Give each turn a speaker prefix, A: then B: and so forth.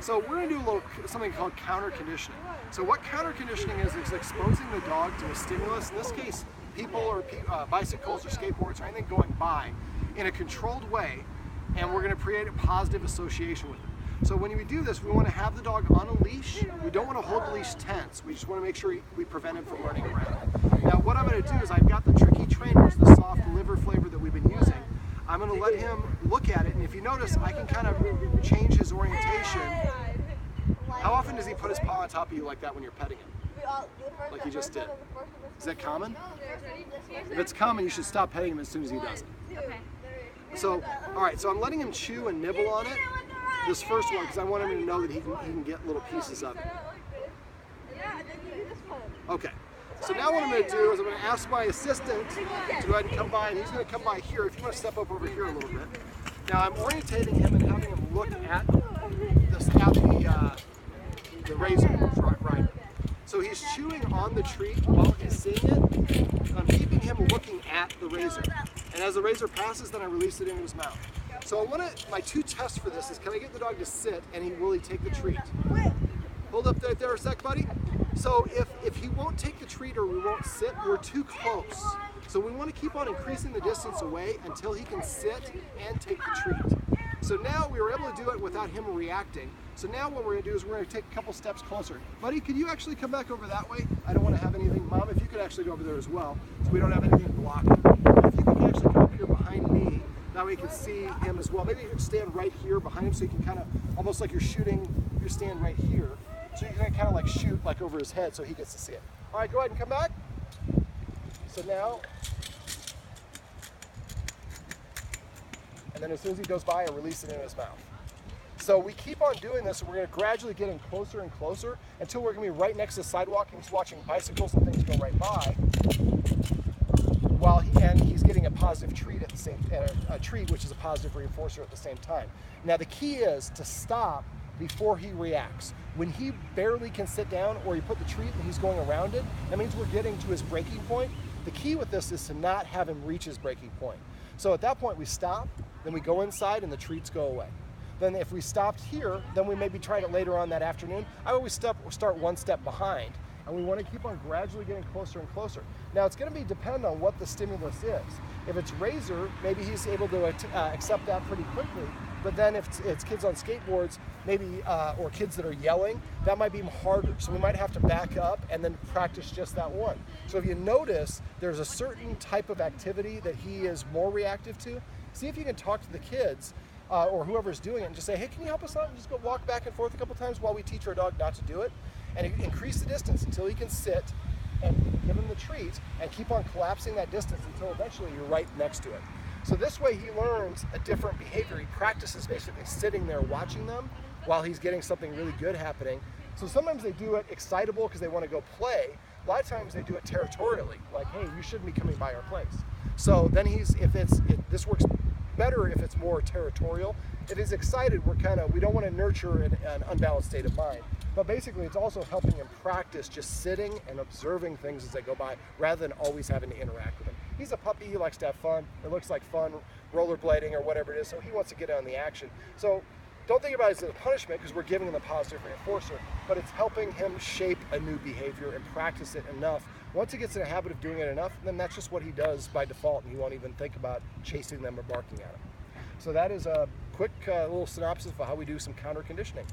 A: So we're going to do something called counter conditioning. So what counter conditioning is exposing the dog to a stimulus, in this case people or bicycles or skateboards or anything going by in a controlled way, and we're going to create a positive association with it. So when we do this, we want to have the dog on a leash. We don't want to hold the leash tense. We just want to make sure we prevent him from running around. Now what I'm going to do is I've got the Tricky Trainer, which is the soft liver flavor that we've been using. I'm going to let him look at it, and if you notice, I can kind of change his orientation. How often does he put his paw on top of you like that when you're petting him? Like he just did. Is that common? If it's common, you should stop petting him as soon as he does it.
B: Okay.
A: So, all right, so I'm letting him chew and nibble on it, this first one, because I want him to know that he can get little pieces of it. Okay. So now what I'm going to do is I'm going to ask my assistant to go ahead and come by, and he's going to come by here. If you want to step up over here a little bit. Now I'm orientating him and having him look at the razor, right. So he's chewing on the treat while he's seeing it, and I'm keeping him looking at the razor. And as the razor passes, then I release it into his mouth. So my two tests for this is, can I get the dog to sit and will he take the treat? Hold up right there a sec, buddy. So if he won't take the treat or we won't sit, we're too close. So we want to keep on increasing the distance away until he can sit and take the treat. So now we were able to do it without him reacting. So now what we're going to do is we're going to take a couple steps closer. Buddy, could you actually come back over that way? I don't want to have anything. Mom, if you could actually go over there as well, so we don't have anything blocking. If you could actually come up here behind me, that way you can see him as well. Maybe you can stand right here behind him so you can kind of, almost like you're shooting, you stand right here. So you can kind of like shoot like over his head so he gets to see it. All right, go ahead and come back. So now, and then as soon as he goes by, I release it in his mouth. So we keep on doing this, and we're going to gradually get him closer and closer until we're going to be right next to the sidewalk, and he's watching bicycles and things go right by, while he's getting a positive treat at the same a treat, which is a positive reinforcer at the same time. Now the key is to stop before he reacts. When he barely can sit down or you put the treat and he's going around it, that means we're getting to his breaking point. The key with this is to not have him reach his breaking point. So at that point we stop, then we go inside and the treats go away. Then if we stopped here, then we maybe tried it later on that afternoon. I always start one step behind, and we want to keep on gradually getting closer and closer. Now it's going to be dependent on what the stimulus is. If it's razor, maybe he's able to accept that pretty quickly. But then if it's kids on skateboards, maybe, or kids that are yelling, that might be harder. So we might have to back up and then practice just that one. So if you notice there's a certain type of activity that he is more reactive to, see if you can talk to the kids or whoever's doing it and just say, hey, can you help us out? And just go walk back and forth a couple times while we teach our dog not to do it, and increase the distance until he can sit and give him the treat and keep on collapsing that distance until eventually you're right next to it. So this way he learns a different behavior. He practices basically sitting there watching them while he's getting something really good happening. So sometimes they do it excitable because they want to go play. A lot of times they do it territorially, like, hey, you shouldn't be coming by our place. So then this works better if it's more territorial. If he's excited, we don't want to nurture an unbalanced state of mind. But basically it's also helping him practice just sitting and observing things as they go by rather than always having to interact with them. He's a puppy, he likes to have fun. It looks like fun, rollerblading or whatever it is, so he wants to get on the action. So don't think about it as a punishment because we're giving him a positive reinforcer, but it's helping him shape a new behavior and practice it enough. Once he gets in a habit of doing it enough, then that's just what he does by default, and he won't even think about chasing them or barking at them. So that is a quick little synopsis of how we do some counter conditioning.